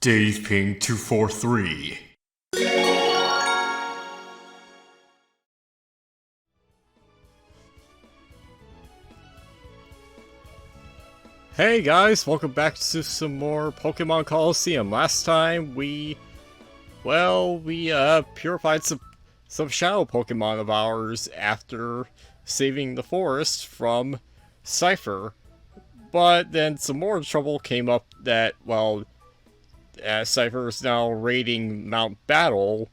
Dave Ping 243. Hey guys, welcome back to some more Pokemon Colosseum. Last time we purified some shadow Pokemon of ours after saving the forest from Cipher. But then some more trouble came up that, Cipher is now raiding Mount Battle,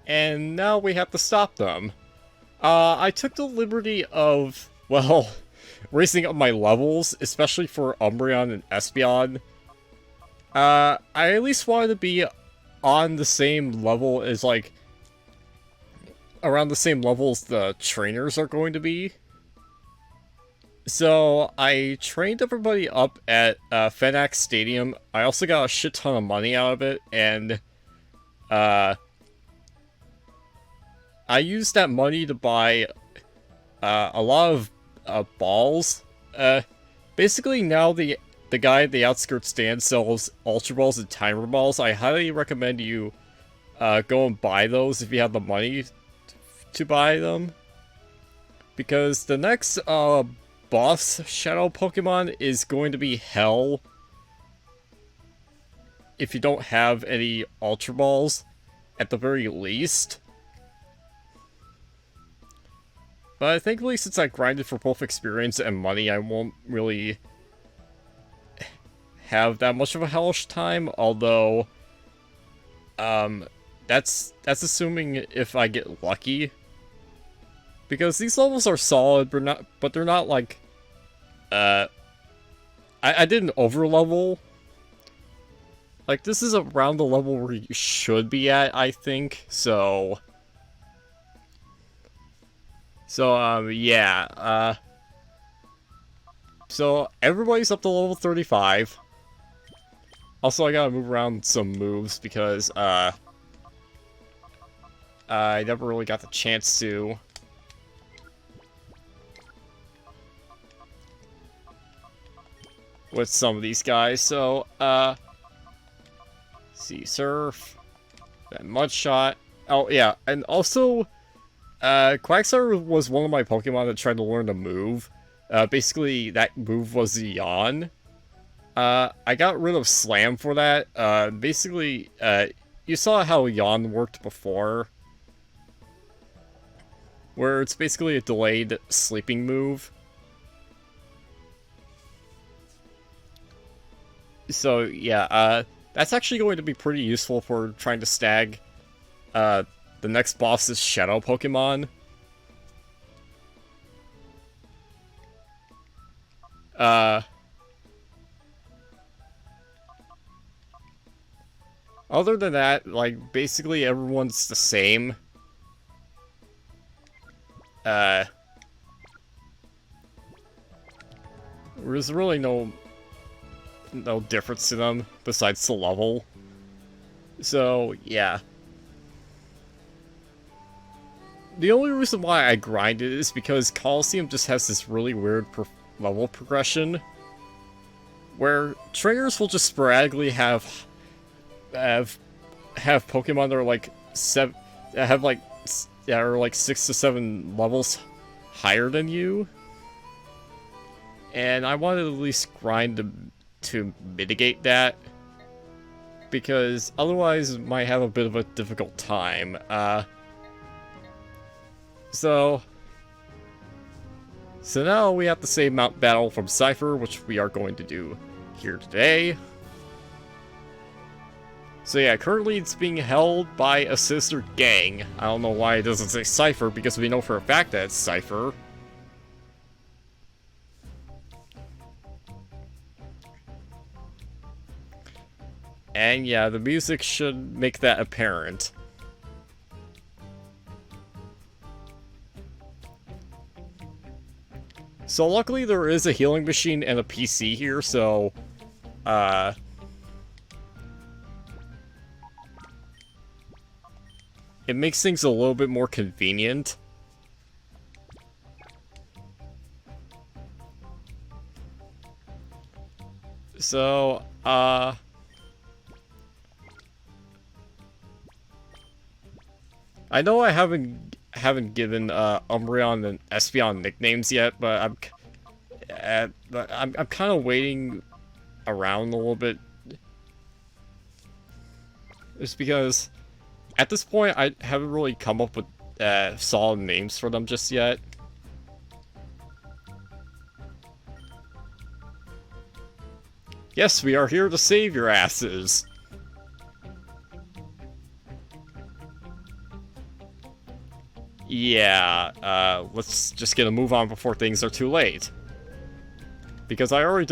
and now we have to stop them. I took the liberty of, raising up my levels, especially for Umbreon and Espeon. I at least wanted to be on the same level as, around the same level as the trainers are going to be. So, I trained everybody up at Fenax Stadium. I also got a shit ton of money out of it, and I used that money to buy a lot of balls. Basically now the guy at the outskirts stand sells Ultra Balls and Timer Balls. I highly recommend you go and buy those if you have the money to buy them. Because the next boss shadow Pokemon is going to be Hell if you don't have any Ultra Balls, at the very least. But thankfully, since I grinded for both experience and money, I won't really have that much of a hellish time, although that's assuming if I get lucky. Because these levels are solid, but they're not like I didn't overlevel. Like, this is around the level where you should be at, I think. So yeah. So everybody's up to level 35. Also, I gotta move around some moves because I never really got the chance to. With some of these guys, so, see, Surf, then Mudshot. Oh, yeah, and also, Quagsire was one of my Pokemon that tried to learn a move. Basically, that move was the Yawn. I got rid of Slam for that. Basically, you saw how Yawn worked before, where it's basically a delayed sleeping move. So, yeah, that's actually going to be pretty useful for trying to stag, the next boss's Shadow Pokemon. Other than that, like, basically everyone's the same. There's really no difference to them besides the level. So, yeah. The only reason why I grinded is because Colosseum just has this really weird level progression where trainers will just sporadically have Pokemon that are like that are like 6 to 7 levels higher than you. And I wanted to at least grind to mitigate that, because otherwise it might have a bit of a difficult time. So now we have to save Mount Battle from Cipher, which we are going to do here today. So yeah, currently it's being held by a sister gang. I don't know why it doesn't say Cipher, because we know for a fact that it's Cipher. And yeah, the music should make that apparent. So luckily there is a healing machine and a PC here, so it makes things a little bit more convenient. So, I know I haven't given Umbreon and Espeon nicknames yet, but I'm kind of waiting around a little bit. It's because at this point I haven't really come up with solid names for them just yet. Yes, we are here to save your asses. Yeah, let's just get a move on before things are too late. Because I already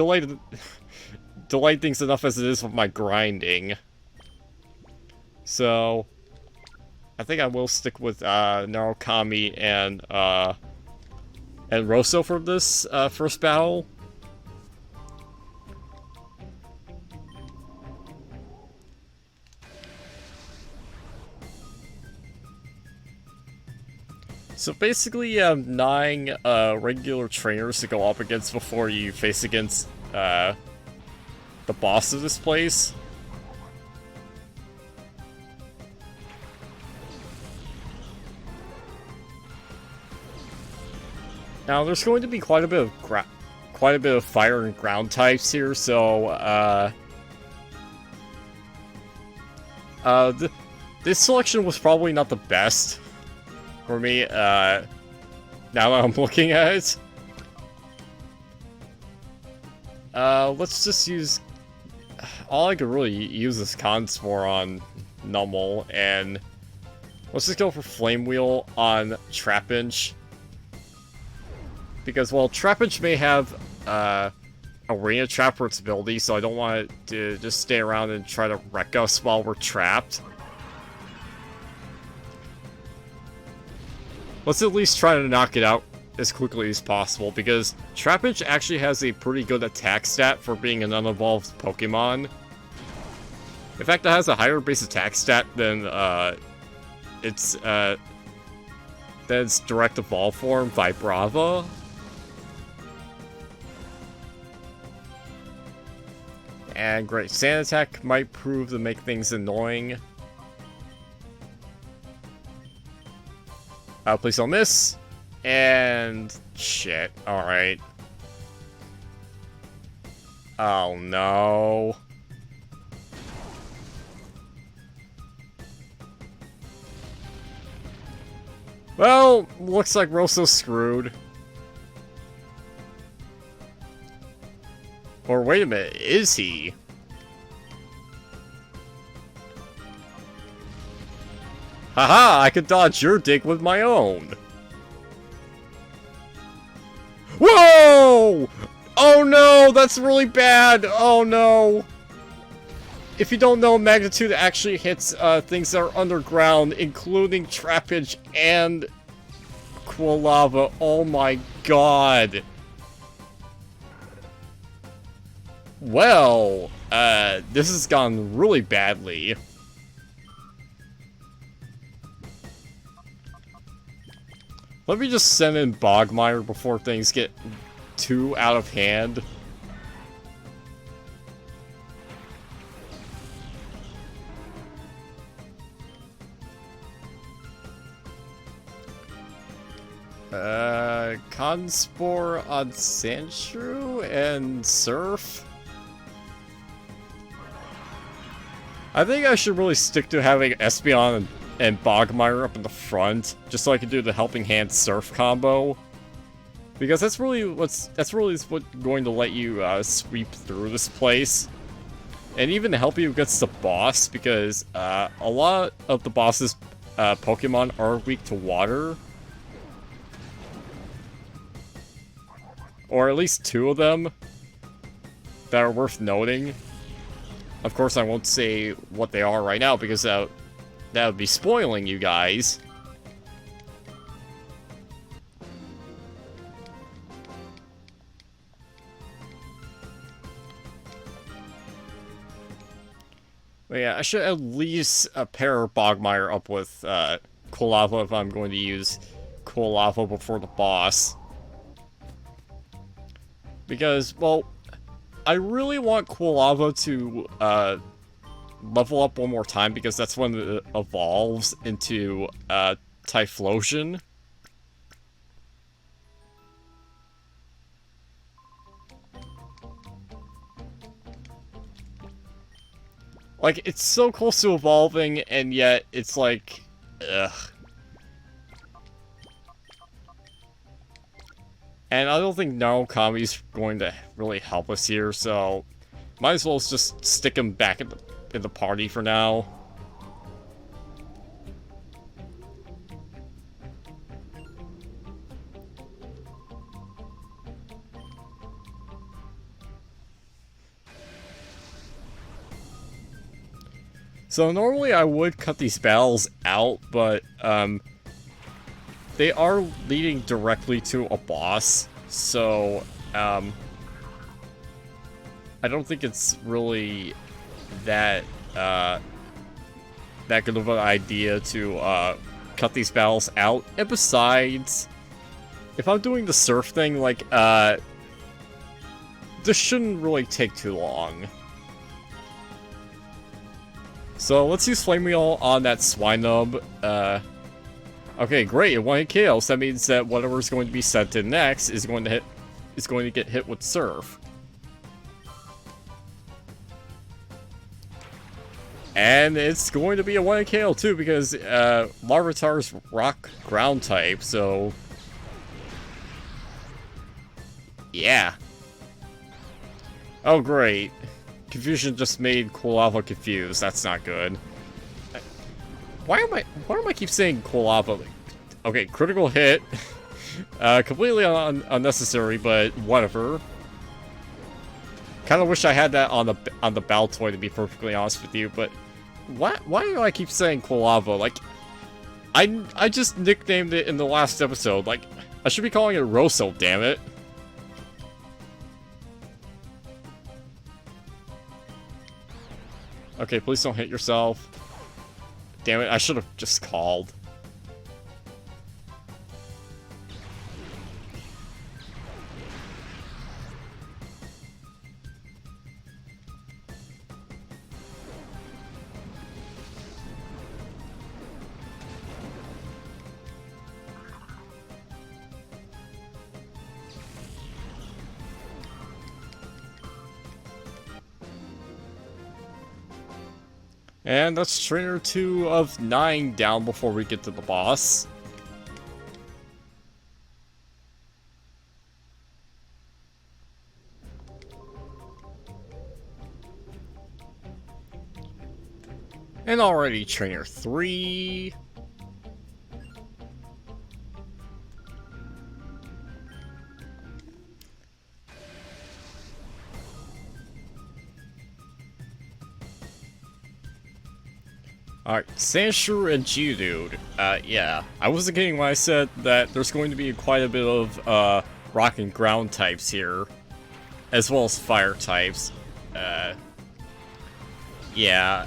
delayed things enough as it is with my grinding. So, I think I will stick with Narukami and Rosso for this first battle. So basically, you have 9 regular trainers to go up against before you face against the boss of this place. Now, there's going to be quite a bit of fire and ground types here, so this selection was probably not the best for me, now that I'm looking at it. Let's just use... All I could really use is Conspore on Numel, and let's just go for Flame Wheel on Trapinch. Because, well, Trapinch may have Arena Trap for its ability, so I don't want it to just stay around and try to wreck us while we're trapped. Let's at least try to knock it out as quickly as possible, because Trapinch actually has a pretty good attack stat for being an unevolved Pokemon. In fact, it has a higher base attack stat than its direct evolve form, Vibrava. And great, Sand Attack might prove to make things annoying. Please don't miss. And shit, alright. Oh no. Well, looks like Rosso's screwed. Or wait a minute, is he? Haha, I could dodge your dig with my own. Whoa! Oh no, that's really bad. Oh no. If you don't know, Magnitude actually hits things that are underground, including Trapinch and Quilava. Oh my god. Well, this has gone really badly. Let me just send in Bogmire before things get too out of hand. Conspore on Sandshrew and Surf? I think I should really stick to having Espeon and Bogmire up in the front, just so I can do the Helping Hand Surf combo. Because that's really what's going to let you sweep through this place. And even to help you against the boss, because a lot of the boss's Pokemon are weak to water. Or at least 2 of them that are worth noting. Of course, I won't say what they are right now, because that would be spoiling you guys. But yeah, I should at least pair Bogmire up with Quilava if I'm going to use Quilava before the boss. Because, well, I really want Quilava to level up one more time because that's when it evolves into Typhlosion. Like, it's so close to evolving, and yet it's like, ugh. And I don't think Narukami's going to really help us here, so might as well just stick him back in the party for now. So normally I would cut these battles out, but they are leading directly to a boss, so I don't think it's really that that good of an idea to cut these battles out. And besides, if I'm doing the surf thing, like this shouldn't really take too long. So let's use Flame Wheel on that Swinub. Okay, great. It won KO, so that means that whatever's going to be sent in next is going to get hit with Surf. And it's going to be a 1 KO too, because Larvitar's rock ground type, so yeah. Oh great. Confusion just made Quilava confused. That's not good. Why do I keep saying Quilava? Okay, critical hit. Completely unnecessary, but whatever. Kind of wish I had that on the Baltoy, to be perfectly honest with you, but why do I keep saying Quilava? Like, I just nicknamed it in the last episode. Like, I should be calling it Rosso, damn it. Okay, please don't hit yourself. Damn it, I should have just called. And that's trainer 2 of 9 down before we get to the boss. And already trainer 3. Alright, Sandshrew and Geodude. Yeah. I wasn't kidding when I said that there's going to be quite a bit of, rock and ground types here. As well as fire types. Yeah.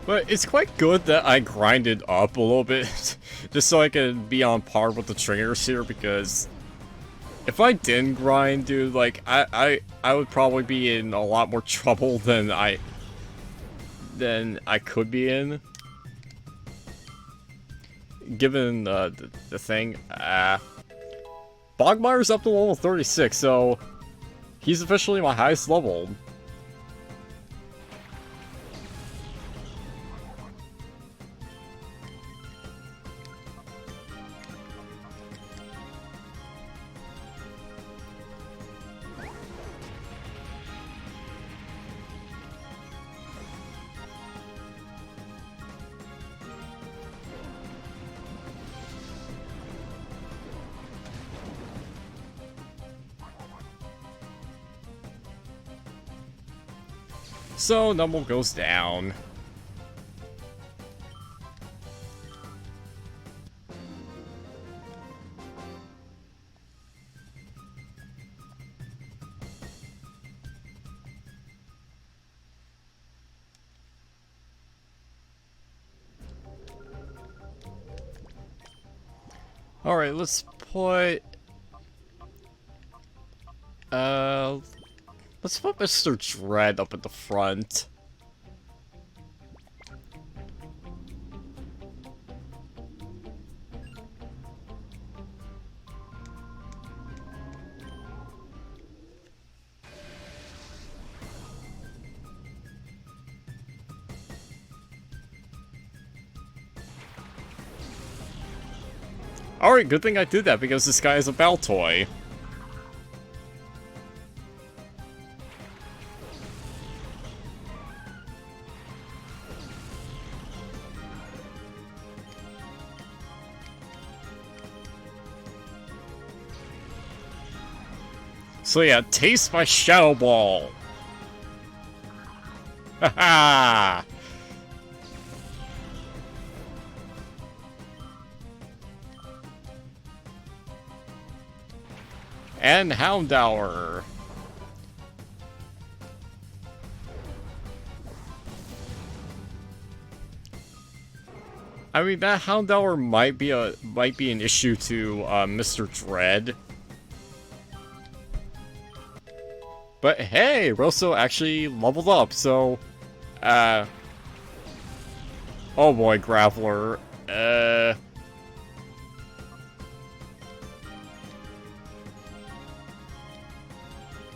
But it's quite good that I grinded up a little bit, just so I can be on par with the trainers here, because if I didn't grind, dude, like, I would probably be in a lot more trouble than I could be in. Given the thing, Bogmire's up to level 36, so he's officially my highest level. So, Numble goes down. Alright, let's put... Let's put Mr. Dread up at the front. Alright, good thing I did that because this guy is a Baltoy. So yeah, taste my Shadow Ball! Haha! And Houndour. I mean, that Houndour might be an issue to Mr. Dread. But hey, Rosso actually leveled up, so oh boy, Graveler.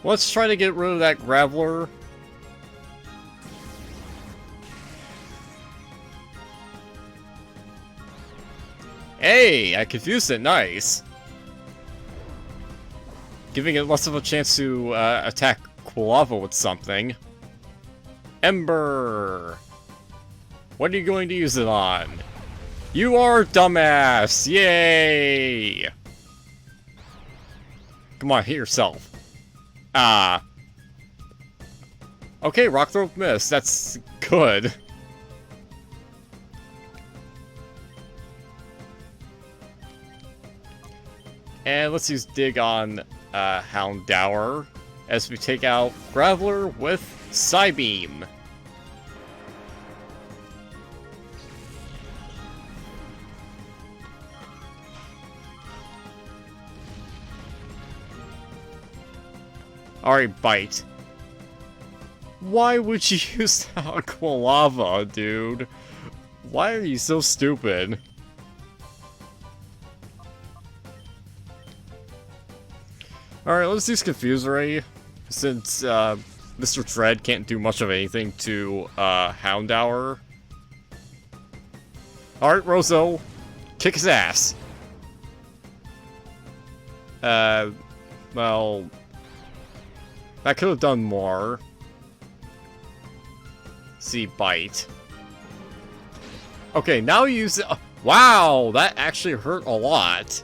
Let's try to get rid of that Graveler. Hey, I confused it, nice. Giving it less of a chance to attack Quilava with something. Ember! What are you going to use it on? You are dumbass! Yay! Come on, hit yourself. Ah. Okay, Rock Throw missed. That's good. And let's use Dig on Houndour as we take out Graveler with Psybeam. Alright, Bite. Why would you use that on Quilava, dude? Why are you so stupid? Alright, let's use Confuse Ray, since Mr. Dread can't do much of anything to Houndour. Alright, Rosso, kick his ass. Well, that could have done more. See, Bite. Okay, now use it. Wow, that actually hurt a lot.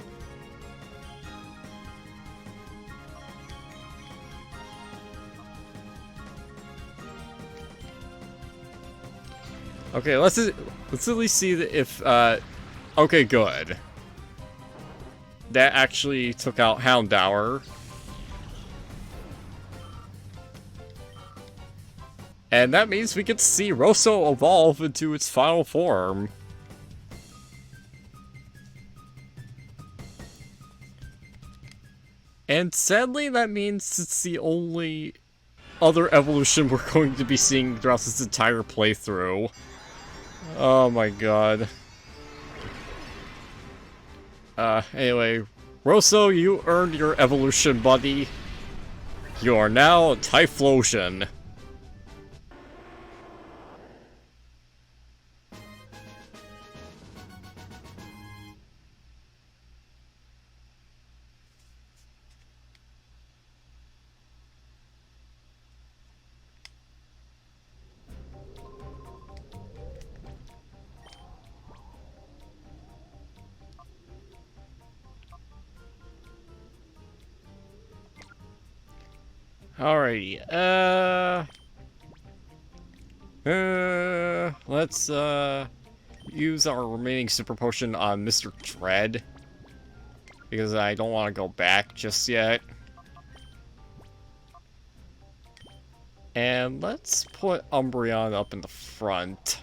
Okay, let's at least see if okay, good. That actually took out Houndour. And that means we get to see Rosso evolve into its final form. And sadly, that means it's the only other evolution we're going to be seeing throughout this entire playthrough. Oh my god. Anyway, Rosso, you earned your evolution, buddy. You are now a Typhlosion. Alrighty, let's, use our remaining Super Potion on Mr. Dread, because I don't want to go back just yet. And let's put Umbreon up in the front.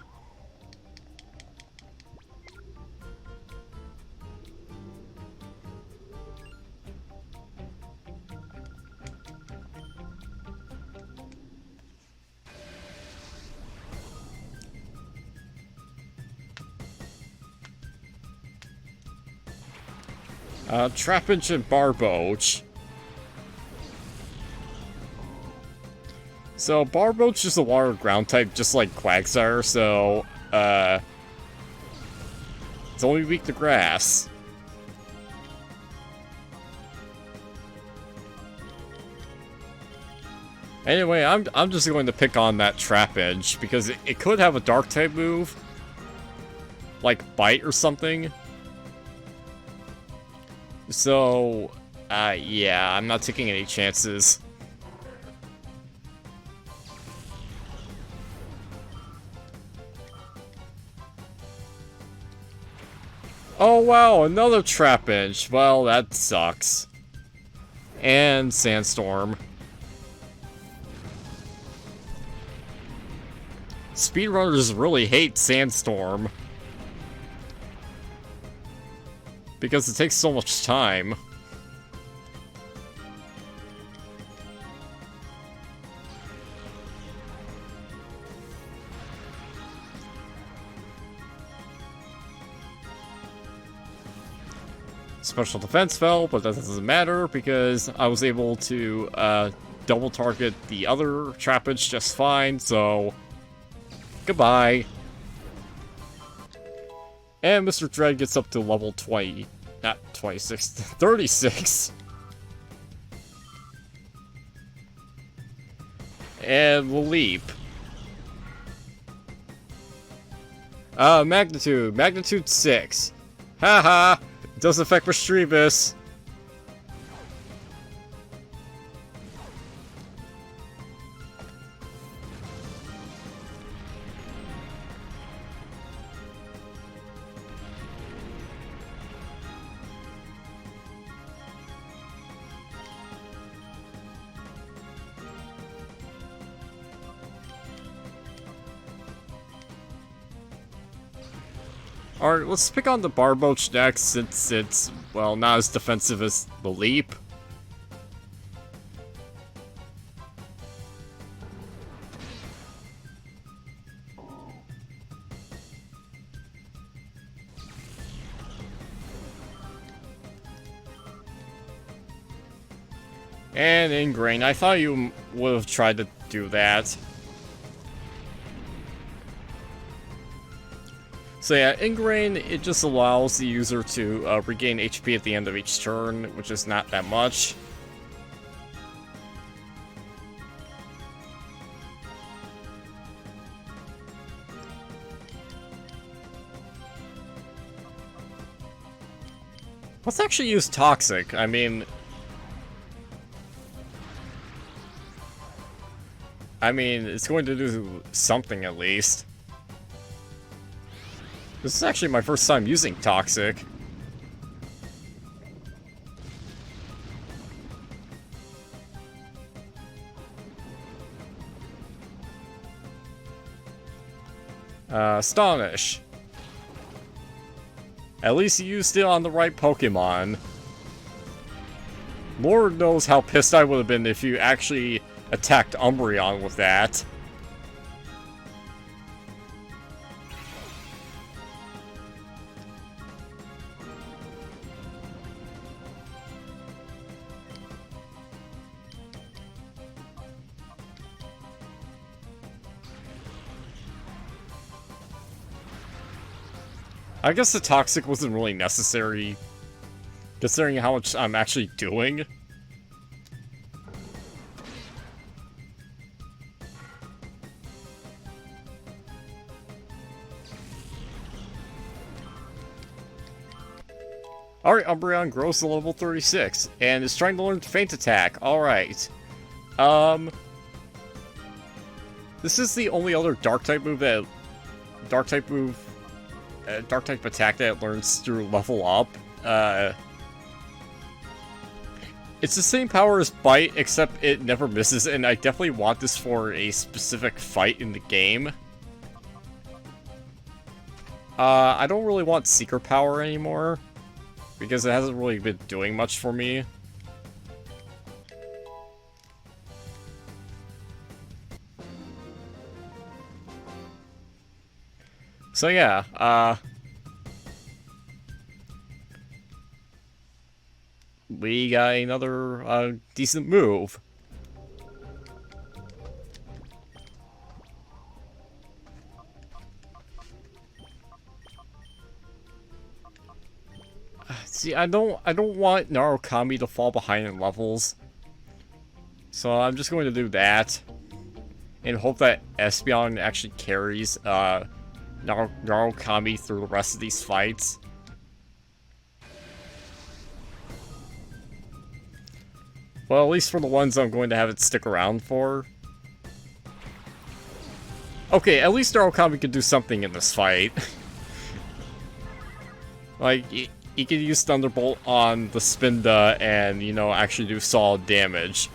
Trapinch and Barboach. So, Barboach is a water ground type, just like Quagsire, so, it's only weak to grass. Anyway, I'm just going to pick on that Trapinch, because it could have a dark type move. Like Bite or something. So, yeah, I'm not taking any chances. Oh wow, another Trapinch. Well, that sucks. And Sandstorm. Speedrunners really hate Sandstorm. Because it takes so much time. Special defense fell, but that doesn't matter because I was able to double target the other Trapinch just fine, so goodbye. And Mr. Dread gets up to level 20, not 26, 36. And Leap. Magnitude 6. Haha! It doesn't affect Mischievous. Alright, let's pick on the Barboach next, since it's, well, not as defensive as the Leap. And Ingrain, I thought you would have tried to do that. So yeah, Ingrain, it just allows the user to regain HP at the end of each turn, which is not that much. Let's actually use Toxic. I mean, it's going to do something at least. This is actually my first time using Toxic. Astonish. At least you used it on the right Pokemon. Lord knows how pissed I would have been if you actually attacked Umbreon with that. I guess the Toxic wasn't really necessary, considering how much I'm actually doing. Alright, Umbreon grows to level 36, and is trying to learn Feint Attack. Alright. This is the only other Dark-type move that... Dark-type attack that it learns through level up. It's the same power as Bite, except it never misses, and I definitely want this for a specific fight in the game. I don't really want Secret Power anymore, because it hasn't really been doing much for me. So yeah, we got another decent move. See, I don't want Narukami to fall behind in levels. So I'm just going to do that. And hope that Espeon actually carries Narukami through the rest of these fights. Well, at least for the ones I'm going to have it stick around for. Okay, at least Narukami can do something in this fight. Like, he can use Thunderbolt on the Spinda and, you know, actually do solid damage.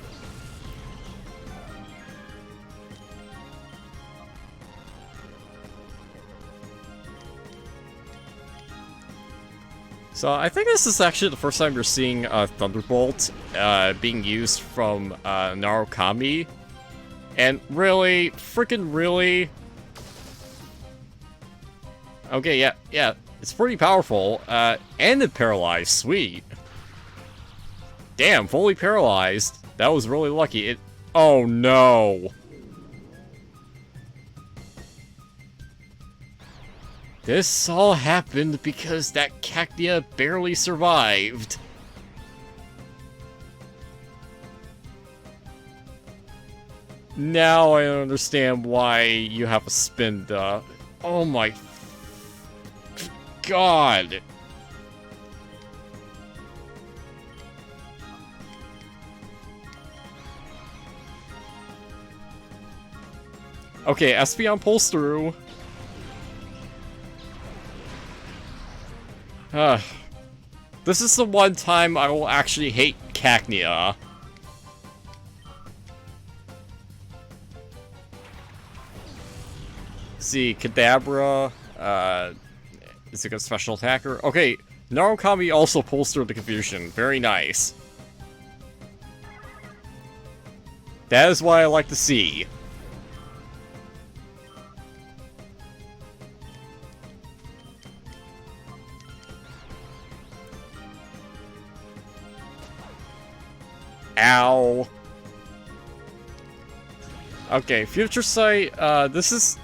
So I think this is actually the first time you're seeing Thunderbolt being used from Narukami. And really, freaking really... Okay, yeah, it's pretty powerful. And it paralyzed, sweet. Damn, fully paralyzed. That was really lucky. Oh no! This all happened because that Cacnea barely survived. Now I understand why you have a Spinda. Oh my god. Okay, Espeon pulls through. This is the one time I will actually hate Cacnea. See, Kadabra, is it a special attacker? Okay, Narukami also pulls through the confusion. Very nice. That is what I like to see. Ow. Okay, Future Sight, this is...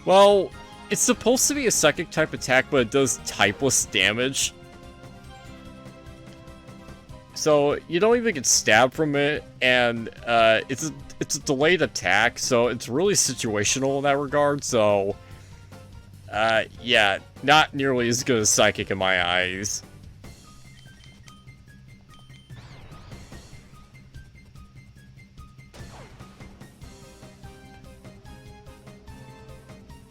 Well, it's supposed to be a psychic type attack, but it does typeless damage. So, you don't even get stabbed from it, and, it's a delayed attack, so it's really situational in that regard, so... yeah, not nearly as good as Psychic in my eyes.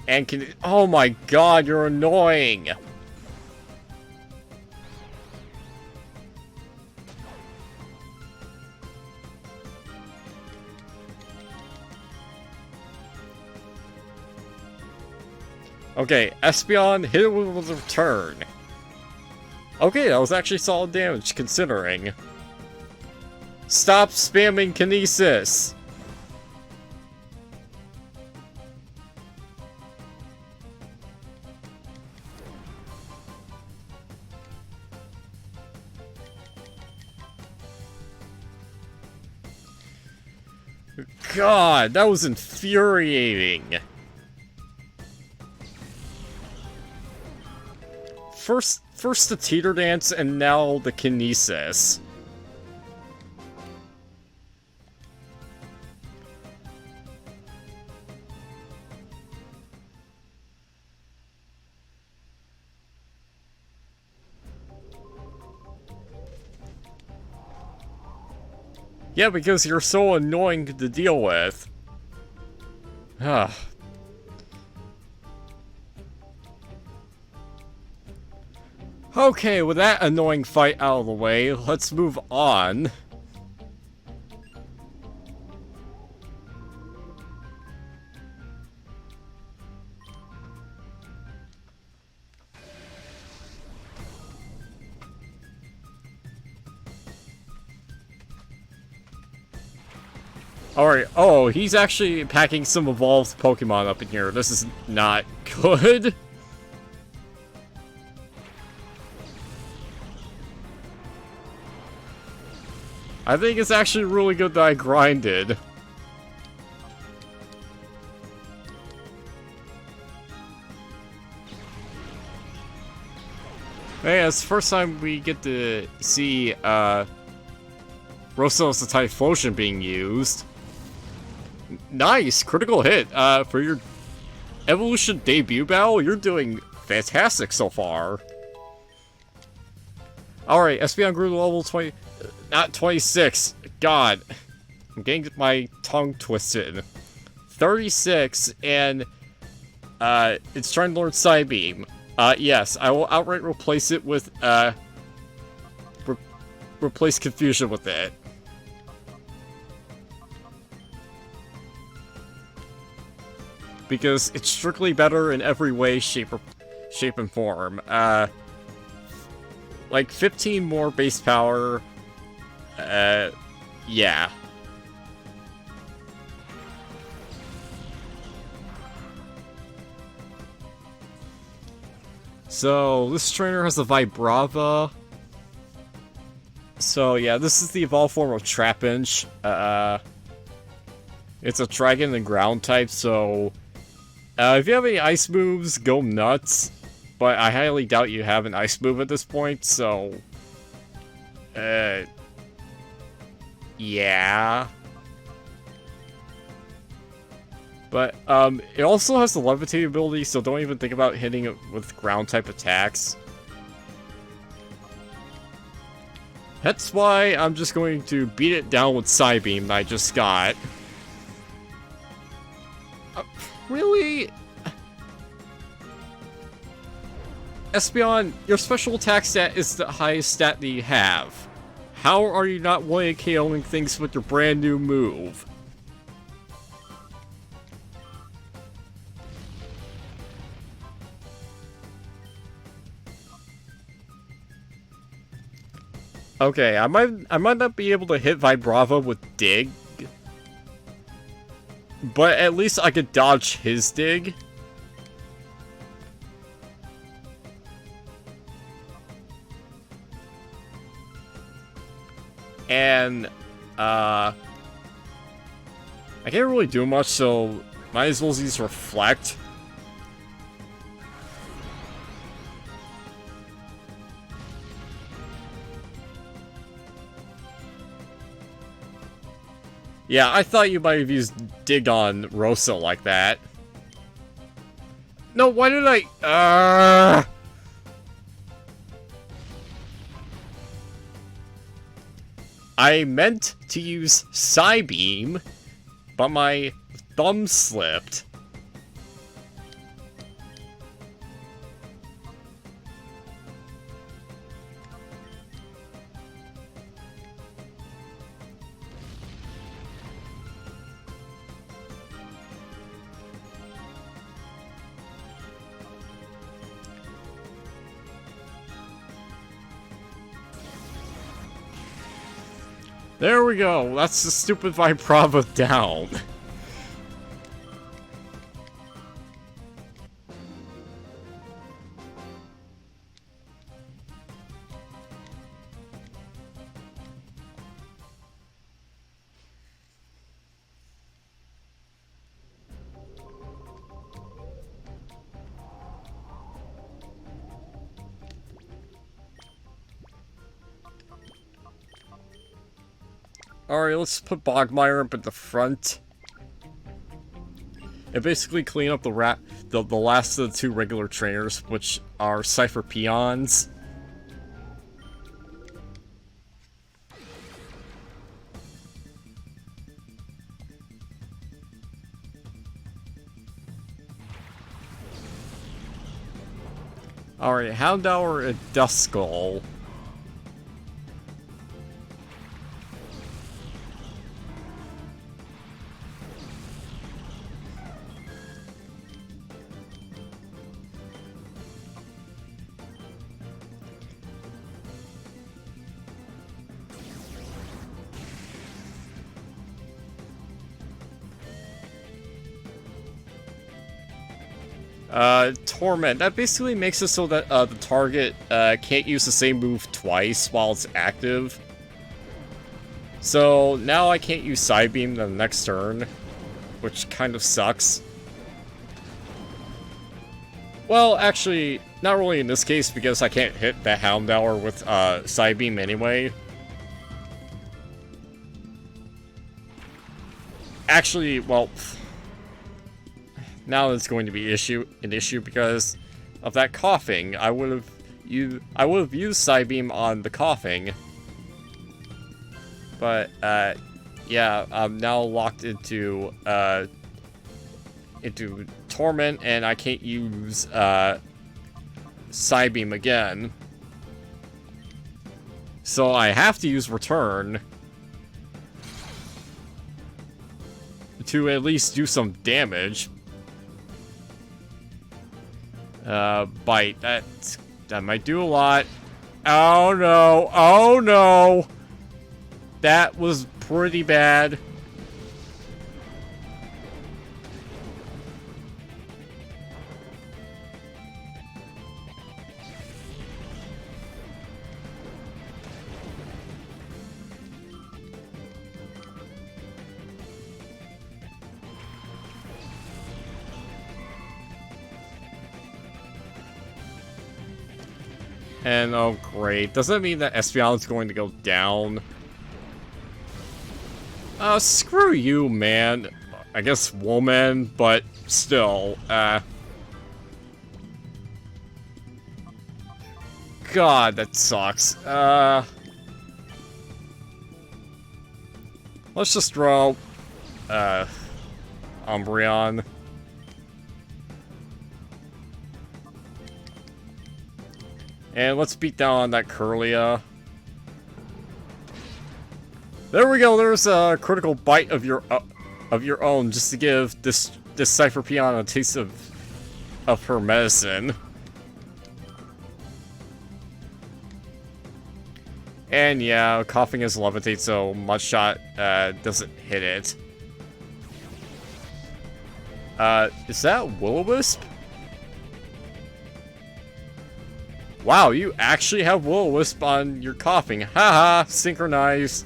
And can... Oh my god, you're annoying! Okay, Espeon, hit it with a return. Okay, that was actually solid damage, considering. Stop spamming Kinesis! God, that was infuriating. First the Teeter Dance, and now the Kinesis. Yeah, because you're so annoying to deal with. Okay, with that annoying fight out of the way, let's move on. Alright, oh, he's actually packing some evolved Pokemon up in here. This is not good. I think it's actually really good that I grinded. Hey, it's the first time we get to see, Rosal's the Typhlosion being used. Nice! Critical hit! For your Evolution debut battle, you're doing fantastic so far. Alright, Espeon grew to level 20... not 26. God. I'm getting my tongue twisted. 36, and, it's trying to learn Psybeam. Yes, I will outright replace it with, replace Confusion with it. Because it's strictly better in every way, shape, and form. Like 15 more base power. Yeah. So, this trainer has a Vibrava. So, yeah, this is the evolved form of Trapinch. It's a dragon and ground type, so... if you have any ice moves, go nuts. But I highly doubt you have an ice move at this point, so... yeah. But, it also has the Levitate ability, so don't even think about hitting it with ground-type attacks. That's why I'm just going to beat it down with Psybeam that I just got. Really? Espeon, your special attack stat is the highest stat that you have. How are you not one KOing things with your brand new move? Okay, I might not be able to hit Vibrava with Dig, but at least I could dodge his Dig. And, I can't really do much, so might as well use Reflect. Yeah, I thought you might have used Dig on Rosa like that. No, why did I... I meant to use Psybeam, but my thumb slipped. There we go. That's the stupid Vibrava down. Alright, let's put Bogmire up at the front. And basically clean up the last of the two regular trainers, which are Cipher Peons. Alright, Houndour and Duskull. Torment. That basically makes it so that the target can't use the same move twice while it's active. So now I can't use Side Beam the next turn, which kind of sucks. Well, actually, not really in this case, because I can't hit the Houndour with Side Beam anyway. Actually, well, now it's going to be an issue because of that coughing. I would have used Side Beam on the coughing, but yeah, I'm now locked into Torment, and I can't use Side Beam again. So I have to use Return to at least do some damage. Bite. That might do a lot. Oh no! Oh no! That was pretty bad. And oh great, does that mean that Espeon's going to go down? Screw you, man. I guess woman, but still, God, that sucks. Let's just draw, Umbreon. And let's beat down on that Curlia. There we go. There's a critical bite of your own, just to give this Cipher Peon a taste of her medicine. And yeah, coughing is levitate, so Mud Shot doesn't hit it. Is that Will-O-Wisp? Wow, you actually have Will-O-Wisp on your coughing. Haha, synchronize.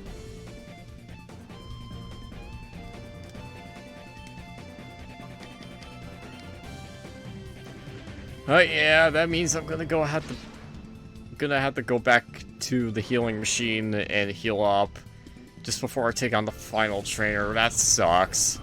Oh yeah, that means I'm gonna have to go back to the healing machine and heal up just before I take on the final trainer. That sucks.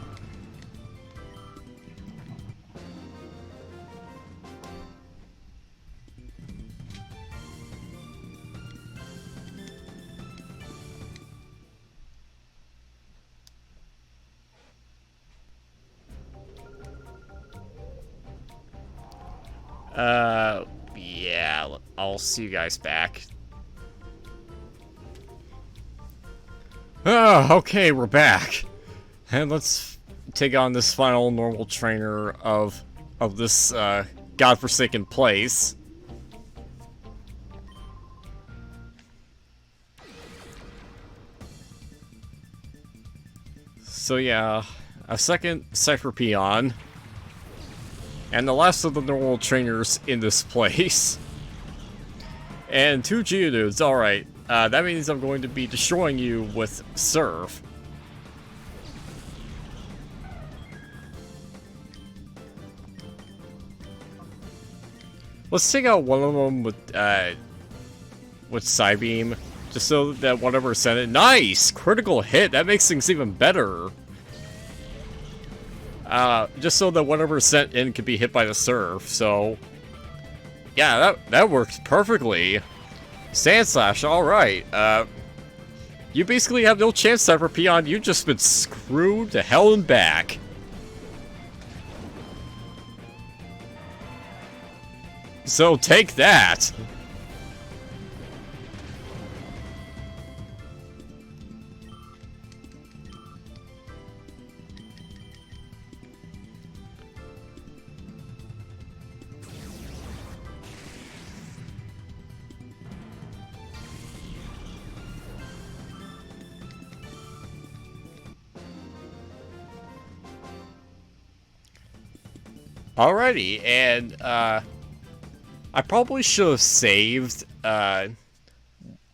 Yeah, I'll see you guys back. Okay, we're back. And let's take on this final normal trainer of this, godforsaken place. So yeah, a second Cipher Peon. And the last of the normal trainers in this place. And 2 Geodudes, alright. That means I'm going to be destroying you with Surf. Let's take out one of them with Psybeam, just so that whatever sent it. Nice! Critical hit! That makes things even better. Just so that whatever sent in could be hit by the Surf, so... Yeah, that works perfectly. Sand Slash, alright. You basically have no chance, Cipher Peon. You've just been screwed to hell and back. So take that. Alrighty, and I probably should have saved while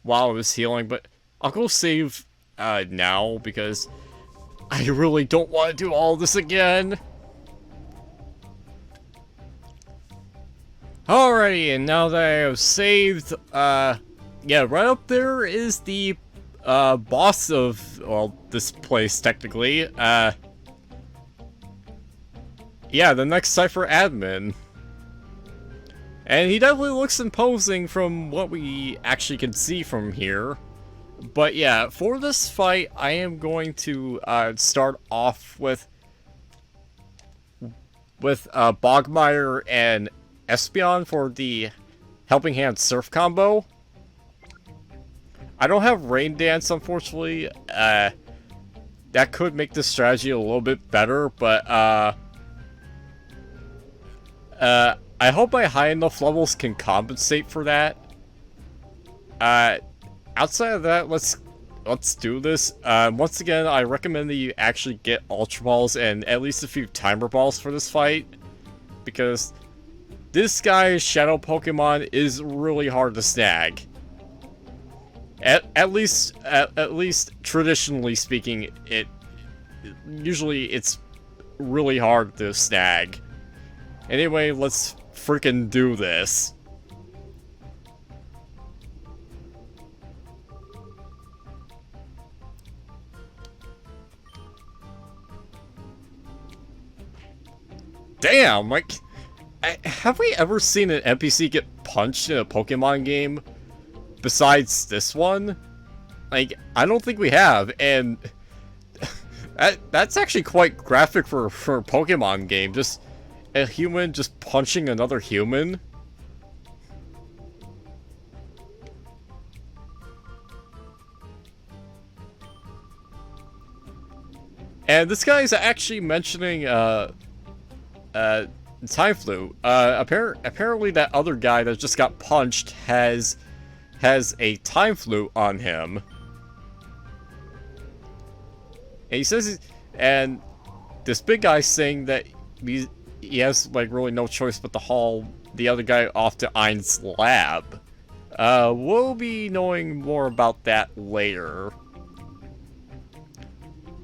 I was healing, but I'll go save now, because I really don't want to do all this again. Alrighty, and now that I have saved, yeah, right up there is the, boss of, well, this place, technically. Yeah, the next Cipher admin. And he definitely looks imposing from what we actually can see from here. But yeah, for this fight, I am going to, start off with Bogmire and Espeon for the Helping Hand Surf combo. I don't have Rain Dance, unfortunately. That could make this strategy a little bit better, but I hope my high enough levels can compensate for that. Outside of that, let's do this. Once again, I recommend that you actually get Ultra Balls and at least a few Timer Balls for this fight, because this guy's Shadow Pokemon is really hard to snag. At least traditionally speaking, usually it's really hard to snag. Anyway, let's freaking do this. Damn, like, have we ever seen an NPC get punched in a Pokemon game besides this one? Like, I don't think we have, and that's actually quite graphic for a Pokemon game. Just a human just punching another human. And this guy is actually mentioning, Time Flute. Apparently that other guy that just got punched has a Time Flute on him. And he says, and this big guy's saying that he has, like, really no choice but to haul the other guy off to Ein's lab. We'll be knowing more about that later.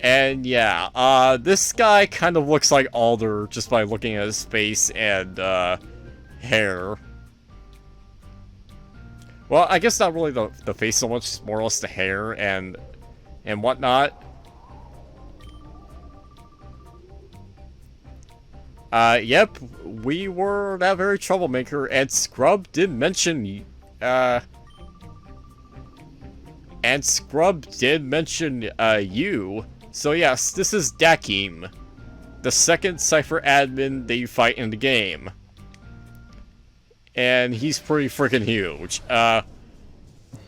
And yeah, this guy kind of looks like Alder just by looking at his face and, hair. Well, I guess not really the face so much, more or less the hair and whatnot. Yep, we were that very troublemaker, and Scrub did mention, you. So yes, this is Dakim, the second Cipher admin that you fight in the game. And he's pretty freaking huge.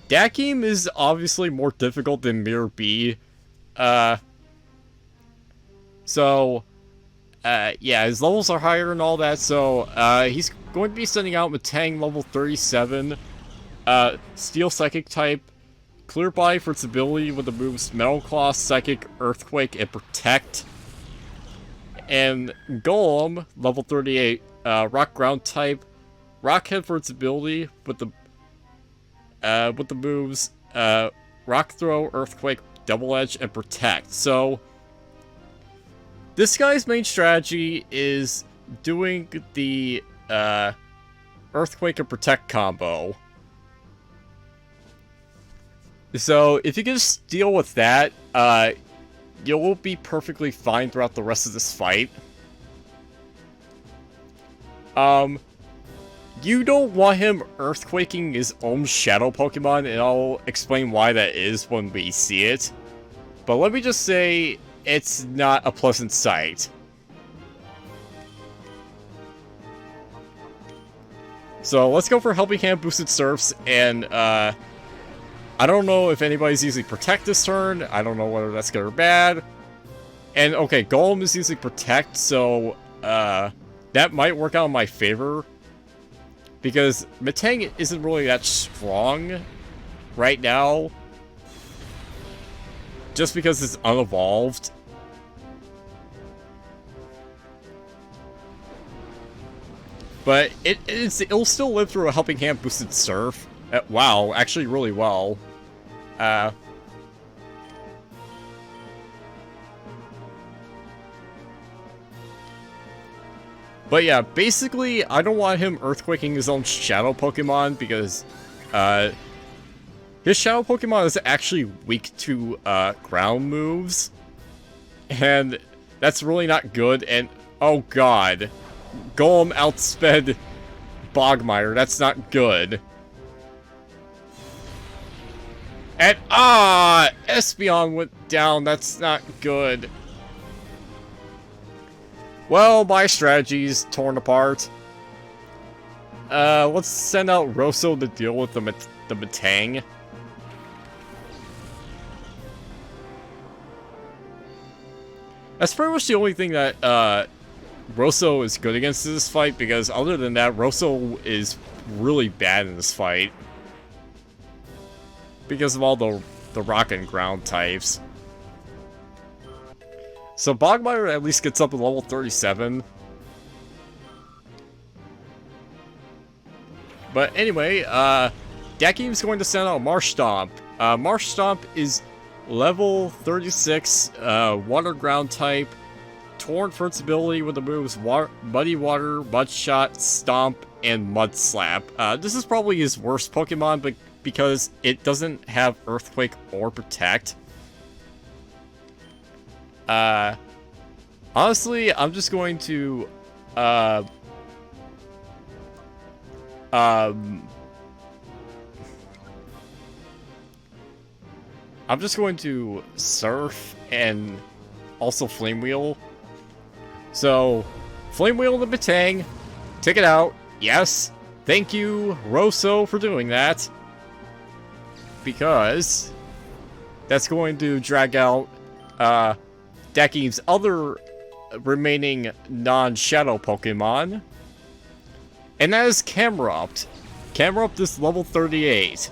Dakim is obviously more difficult than Mirror B. Yeah, his levels are higher and all that, so, he's going to be sending out Metang level 37, Steel Psychic type, Clear Body for its ability with the moves Metal Claw, Psychic, Earthquake, and Protect. And Golem, level 38, Rock Ground type, Rockhead for its ability with the moves Rock Throw, Earthquake, Double Edge, and Protect. So this guy's main strategy is doing the Earthquake and Protect combo. So if you can just deal with that, you'll be perfectly fine throughout the rest of this fight. You don't want him earthquaking his own shadow Pokemon, and I'll explain why that is when we see it. But let me just say, it's not a pleasant sight. So let's go for Helping Hand Boosted Surfs, and I don't know if anybody's using Protect this turn. I don't know whether that's good or bad. And okay, Golem is using Protect, so that might work out in my favor. Because Metang isn't really that strong right now. Just because it's unevolved. But it'll still live through a Helping Hand Boosted Surf. Wow, actually really well. But yeah, basically, I don't want him earthquaking his own shadow Pokemon because, his shadow Pokemon is actually weak to, ground moves. And that's really not good, and, oh god. Golem outsped Bogmire, that's not good. And, Espeon went down, that's not good. Well, my strategy's torn apart. Let's send out Rosso to deal with the Metang. That's pretty much the only thing that, Rosso is good against in this fight, because other than that, Rosso is really bad in this fight. Because of all the rock and ground types. So Bogmire at least gets up to level 37. But anyway, Daki's going to send out Marsh Stomp. Marsh Stomp is level 36, water ground type. Torn for its ability with the moves Muddy Water, Mud Shot, Stomp, and Mud Slap. This is probably his worst Pokemon, but because it doesn't have Earthquake or Protect. Honestly, I'm just going to, I'm just going to Surf and also Flame Wheel. So, Flame Wheel the Metang, take it out, yes. Thank you, Rosso, for doing that. Because that's going to drag out Daki's other remaining non-shadow Pokemon. And that is Camerupt. Camerupt is level 38.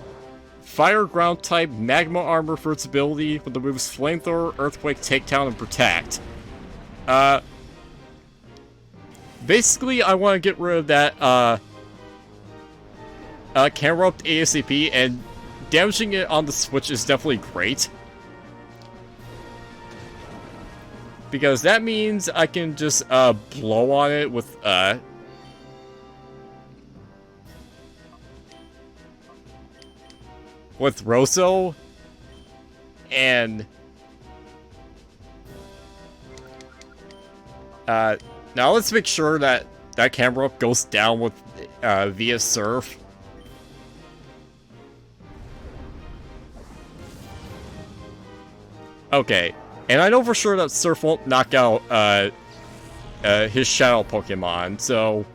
Fire ground type, magma armor for its ability with the moves Flamethrower, Earthquake, Takedown, and Protect. Basically, I want to get rid of that, Camerupt ASAP, and damaging it on the Switch is definitely great. Because that means I can just, blow on it with, Rosso, and, now let's make sure that that Camerupt goes down with, via Surf. Okay, and I know for sure that Surf won't knock out, his Shadow Pokemon, so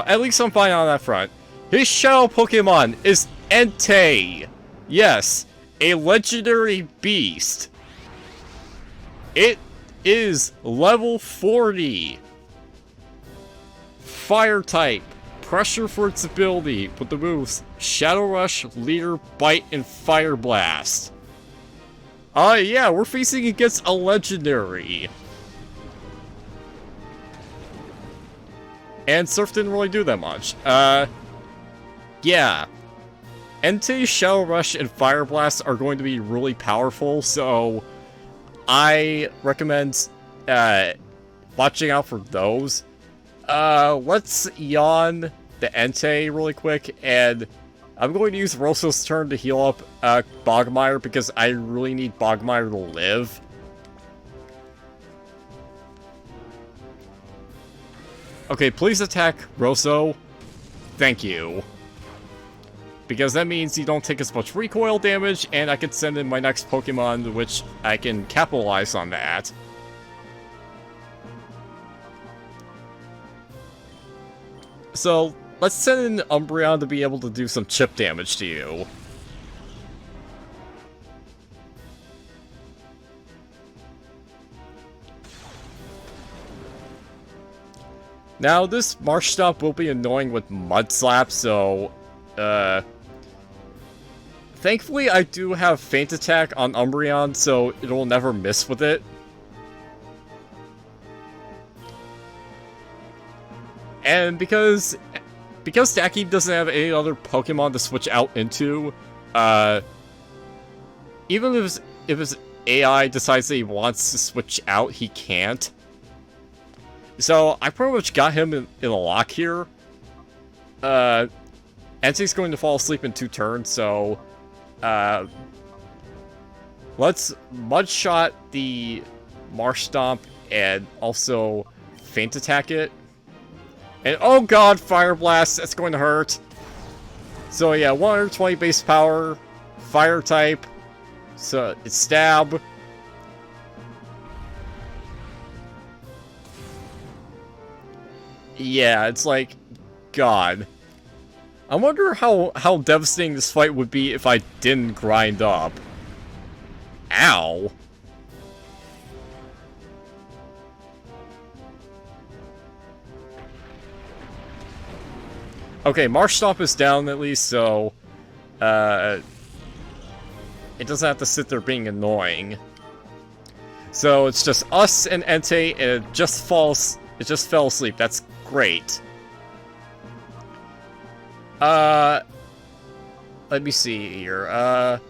at least I'm fine on that front. His Shadow Pokemon is Entei! Yes, a legendary beast. It is level 40. Fire type. Pressure for its ability with the moves Shadow Rush, Leader, Bite, and Fire Blast. Yeah, we're facing against a legendary. And Surf didn't really do that much. Yeah. Entei, Shadow Rush, and Fire Blast are going to be really powerful, so I recommend watching out for those. Let's yawn the Entei really quick, and I'm going to use Rosso's turn to heal up Bogmire because I really need Bogmire to live. Okay, please attack Rosso. Thank you. Because that means you don't take as much recoil damage, and I can send in my next Pokemon, which I can capitalize on that. So, let's send in Umbreon to be able to do some chip damage to you. Now, this Marsh Stomp will be annoying with Mud Slap, so, thankfully, I do have Feint Attack on Umbreon, so it'll never miss with it. And because Daki doesn't have any other Pokemon to switch out into, even if his AI decides that he wants to switch out, he can't. So, I pretty much got him in a lock here. Entei's going to fall asleep in 2 turns, so... let's Mudshot the Marsh Stomp and also Feint Attack it. And oh god, Fire Blast, that's going to hurt. So yeah, 120 base power, Fire type, so it's Stab. Yeah, it's like, god. I wonder how devastating this fight would be if I didn't grind up. Ow. Okay, Marsh Stomp is down at least, so... it doesn't have to sit there being annoying. So it's just us and Entei, and it just fell asleep. That's great. Let me see here.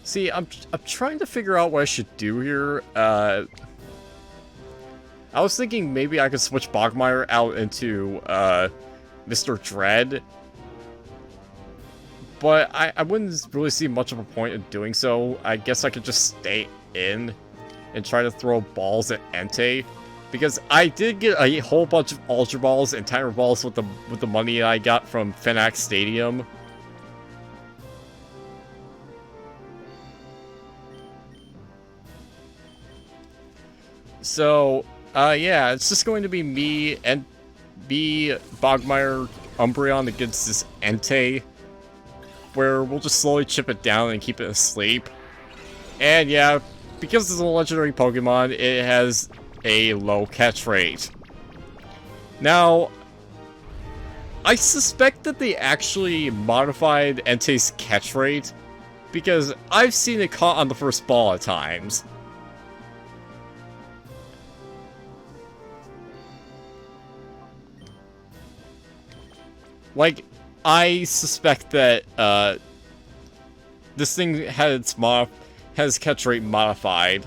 See, I'm trying to figure out what I should do here. I was thinking maybe I could switch Bogmire out into, Mr. Dread. But I wouldn't really see much of a point in doing so. I guess I could just stay in and try to throw balls at Entei. Because I did get a whole bunch of Ultra Balls and Timer Balls with the money I got from Fenax Stadium. So, yeah, it's just going to be me and Bogmire Umbreon against this Entei, where we'll just slowly chip it down and keep it asleep. And yeah, because it's a legendary Pokemon, it has a low catch rate. Now, I suspect that they actually modified Entei's catch rate, because I've seen it caught on the first ball at times. Like, I suspect that, this thing has catch rate modified.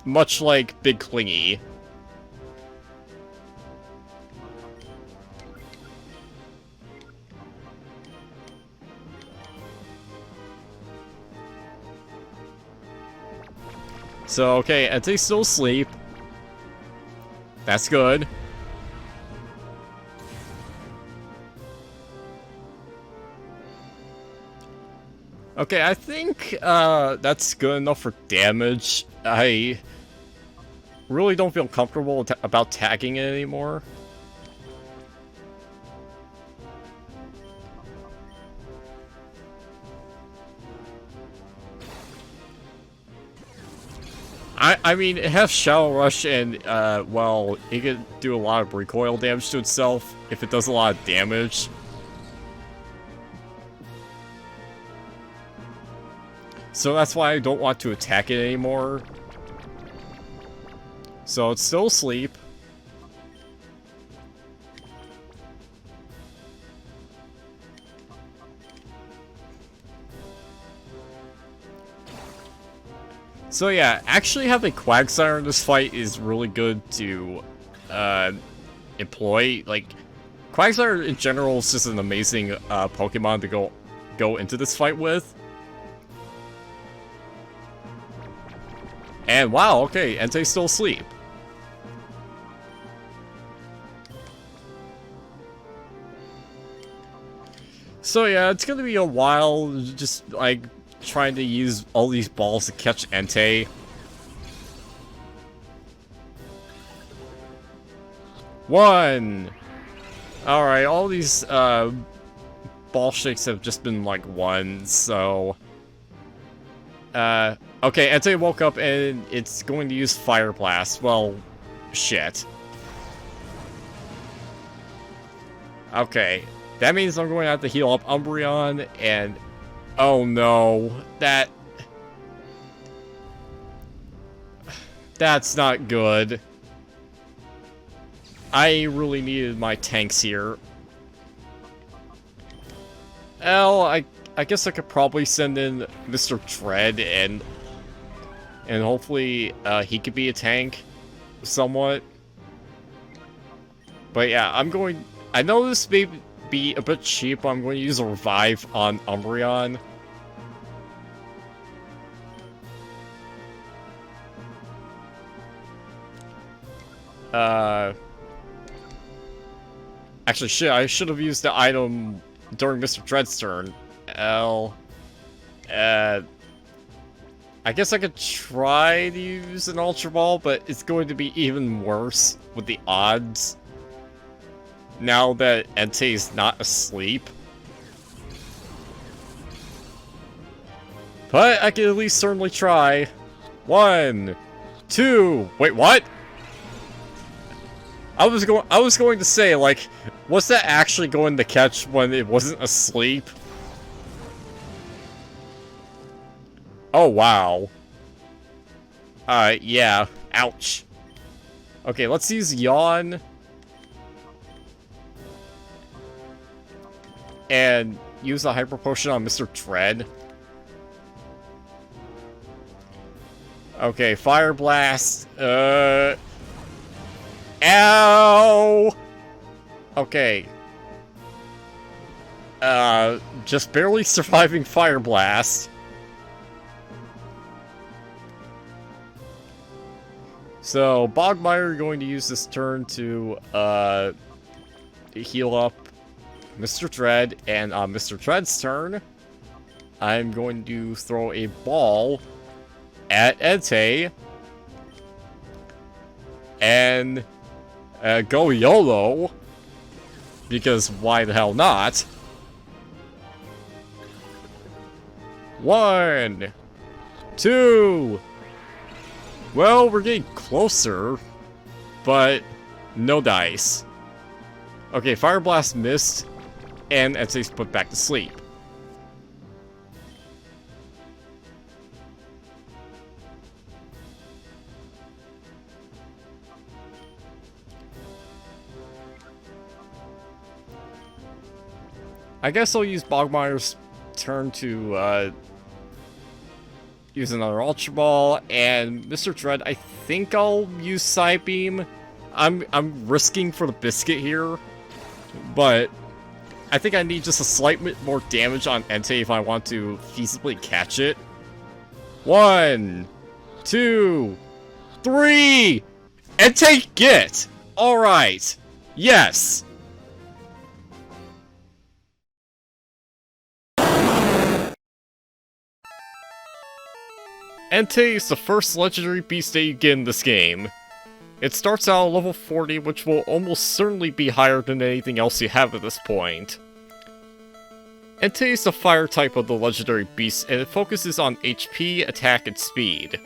Much like Big Clingy. So, okay, Entei's still asleep. That's good. Okay, I think that's good enough for damage. I really don't feel comfortable about tagging it anymore. I mean, it has Shadow Rush and, well, it could do a lot of recoil damage to itself if it does a lot of damage. So that's why I don't want to attack it anymore. So it's still asleep. So yeah, actually having Quagsire in this fight is really good to employ. Like, Quagsire in general is just an amazing Pokemon to go into this fight with. And wow, okay, Entei's still asleep. So yeah, it's gonna be a while, just like trying to use all these balls to catch Entei. One! Alright, all these ball shakes have just been like one, so... okay, Entei woke up and it's going to use Fire Blast. Well, shit. Okay, that means I'm going to have to heal up Umbreon, and... oh no, that's not good. I really needed my tanks here. Well, I guess I could probably send in Mr. Dread and hopefully he could be a tank somewhat. But yeah, I know this may be a bit cheap, but I'm going to use a revive on Umbreon. Actually, shit, I should have used the item during Mr. Dread's turn. I guess I could try to use an Ultra Ball, but it's going to be even worse with the odds. Now that Entei's not asleep. But I can at least certainly try. 1, 2, wait, what? I was going to say, like, was that actually going to catch when it wasn't asleep? Oh, wow. Yeah. Ouch. Okay, let's use Yawn. And use a Hyper Potion on Mr. Dread. Okay, Fire Blast. Ow! Okay. Just barely surviving Fire Blast. So, Bogmire going to use this turn to, heal up Mr. Dread, and on Mr. Dread's turn, I'm going to throw a ball at Entei, and go YOLO, because why the hell not? 1, 2. Well, we're getting closer, but no dice. Okay, Fire Blast missed, and Entei's put back to sleep. I guess I'll use Bogmire's turn to use another Ultra Ball, and Mr. Dread, I think I'll use Psybeam. I'm risking for the biscuit here, but I think I need just a slight bit more damage on Entei if I want to feasibly catch it. 1, 2, 3! Entei, get! Alright! Yes! Entei is the first legendary beast that you get in this game. It starts out at level 40, which will almost certainly be higher than anything else you have at this point. Entei is the fire type of the legendary beast, and it focuses on HP, attack, and speed.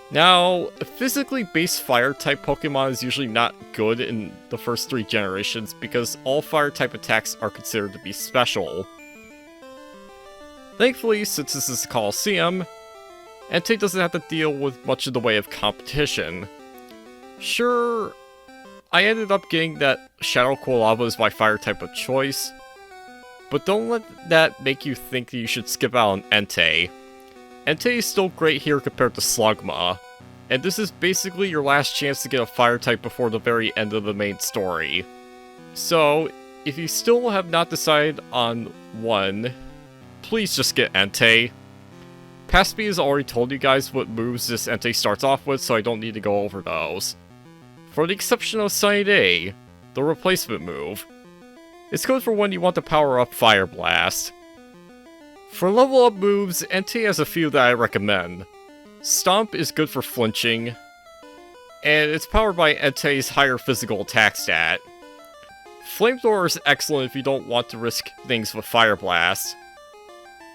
Now, a physically based fire type Pokemon is usually not good in the first 3 generations because all fire type attacks are considered to be special. Thankfully, since this is Colosseum, Entei doesn't have to deal with much in the way of competition. Sure, I ended up getting that Shadow Quilava is my fire type of choice, but don't let that make you think that you should skip out on Entei. Entei is still great here compared to Slugma, and this is basically your last chance to get a fire type before the very end of the main story. So, if you still have not decided on one, please just get Entei. Past has already told you guys what moves this Entei starts off with, so I don't need to go over those. For the exception of Sunny Day, the replacement move. It's good for when you want to power up Fire Blast. For level up moves, Entei has a few that I recommend. Stomp is good for flinching, and it's powered by Entei's higher physical attack stat. Flamethrower is excellent if you don't want to risk things with Fire Blast.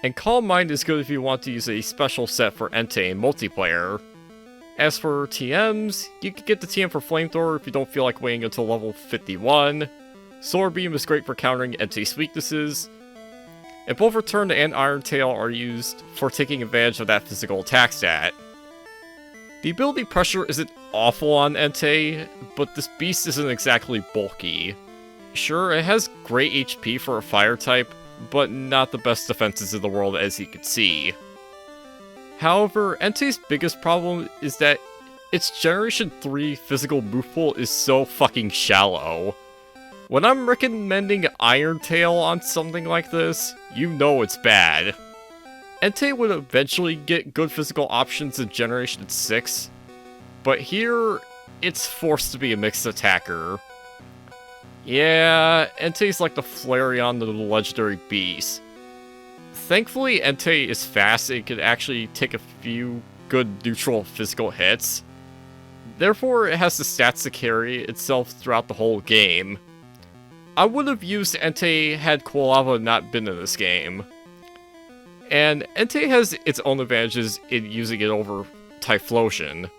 And Calm Mind is good if you want to use a special set for Entei in multiplayer. As for TMs, you can get the TM for Flamethrower if you don't feel like waiting until level 51. Solar Beam is great for countering Entei's weaknesses. And both Return and Iron Tail are used for taking advantage of that physical attack stat. The ability Pressure isn't awful on Entei, but this beast isn't exactly bulky. Sure, it has great HP for a fire type, but not the best defenses in the world, as you can see. However, Entei's biggest problem is that its Generation 3 physical move pool is so fucking shallow. When I'm recommending Iron Tail on something like this, you know it's bad. Entei would eventually get good physical options in Generation 6, but here, it's forced to be a mixed attacker. Yeah, Entei's like the Flareon of the legendary beast. Thankfully, Entei is fast and can actually take a few good neutral physical hits. Therefore, it has the stats to carry itself throughout the whole game. I would have used Entei had Quilava not been in this game. And Entei has its own advantages in using it over Typhlosion.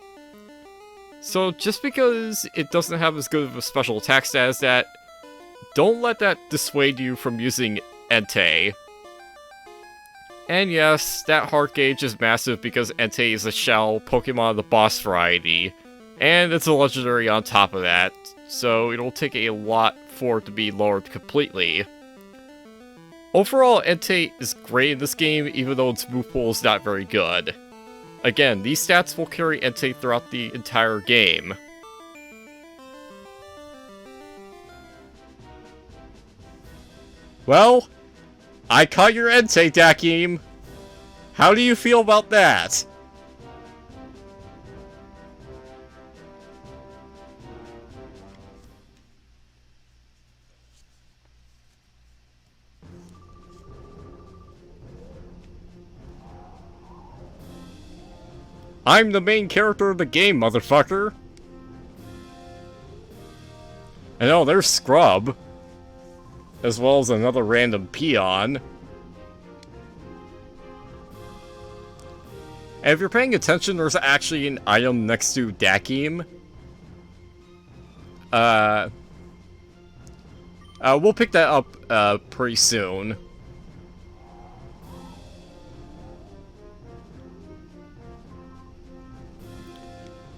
So just because it doesn't have as good of a special attack stat as that, don't let that dissuade you from using Entei. And yes, that heart gauge is massive because Entei is a shell Pokemon of the boss variety, and it's a legendary on top of that, so it'll take a lot for it to be lowered completely. Overall, Entei is great in this game, even though its move pool is not very good. Again, these stats will carry Entei throughout the entire game. Well, I caught your Entei, Dakim. How do you feel about that? I'm the main character of the game, motherfucker. And oh, there's Scrub. As well as another random peon. And if you're paying attention, there's actually an item next to Dakim. We'll pick that up, pretty soon.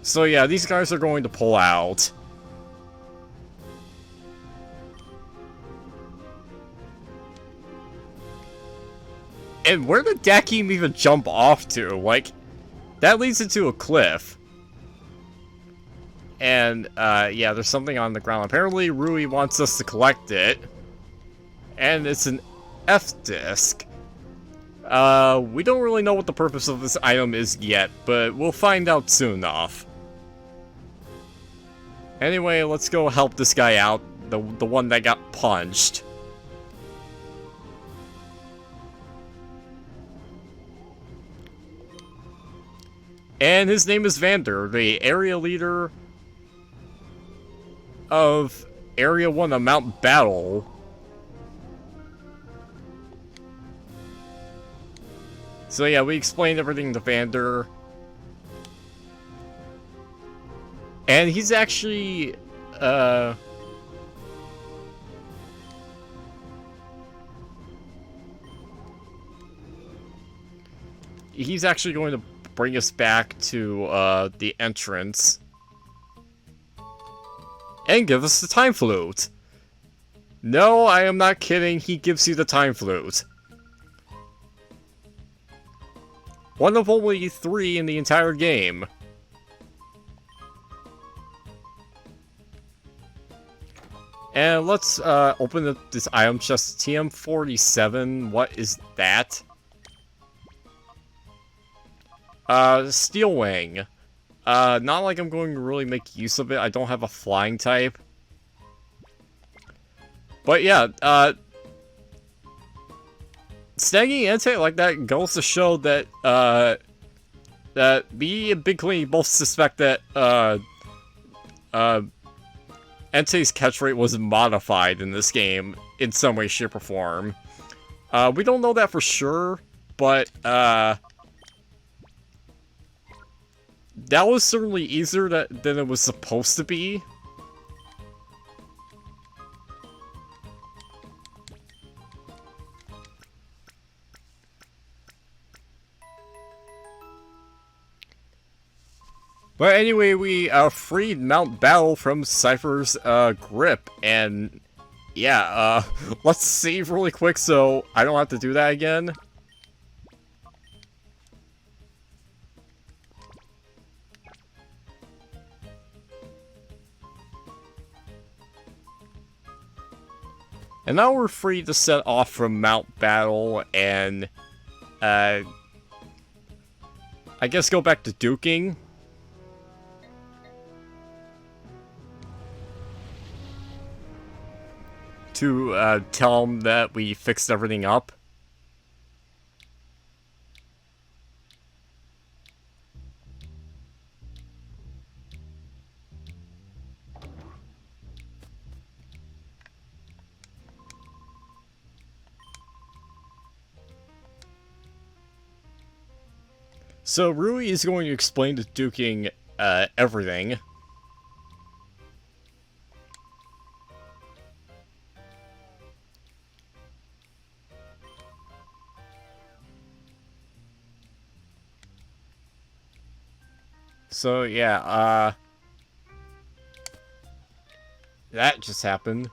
So yeah, these guys are going to pull out. And where did Dakim even jump off to? Like, that leads into a cliff. And, yeah, there's something on the ground. Apparently, Rui wants us to collect it. And it's an F-disc. We don't really know what the purpose of this item is yet, but we'll find out soon enough. Anyway, let's go help this guy out, the one that got punched. And his name is Vander, the area leader of Area 1 of Mount Battle. So yeah, we explained everything to Vander. And he's actually, he's actually going to bring us back to, the entrance. And give us the Time Flute. No, I am not kidding, he gives you the Time Flute. One of only 3 in the entire game. And let's open this item chest. TM47, what is that? Steel Wing. Not like I'm going to really make use of it. I don't have a flying type. But yeah, snagging Entei like that goes to show that, that me and Big Clean both suspect that, Entei's catch rate was modified in this game in some way, shape, or form. We don't know that for sure, but, that was certainly easier than it was supposed to be. But anyway, we freed Mount Battle from Cipher's grip, and yeah, let's save really quick so I don't have to do that again. And now we're free to set off from Mount Battle and, I guess go back to duking. To, tell him that we fixed everything up. So Rui is going to explain to duking, everything. So, yeah, that just happened.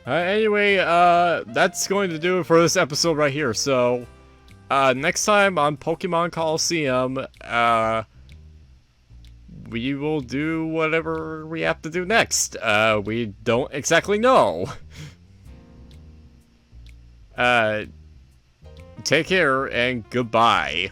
Anyway, that's going to do it for this episode right here. So, next time on Pokemon Colosseum, we will do whatever we have to do next. We don't exactly know. Take care and goodbye.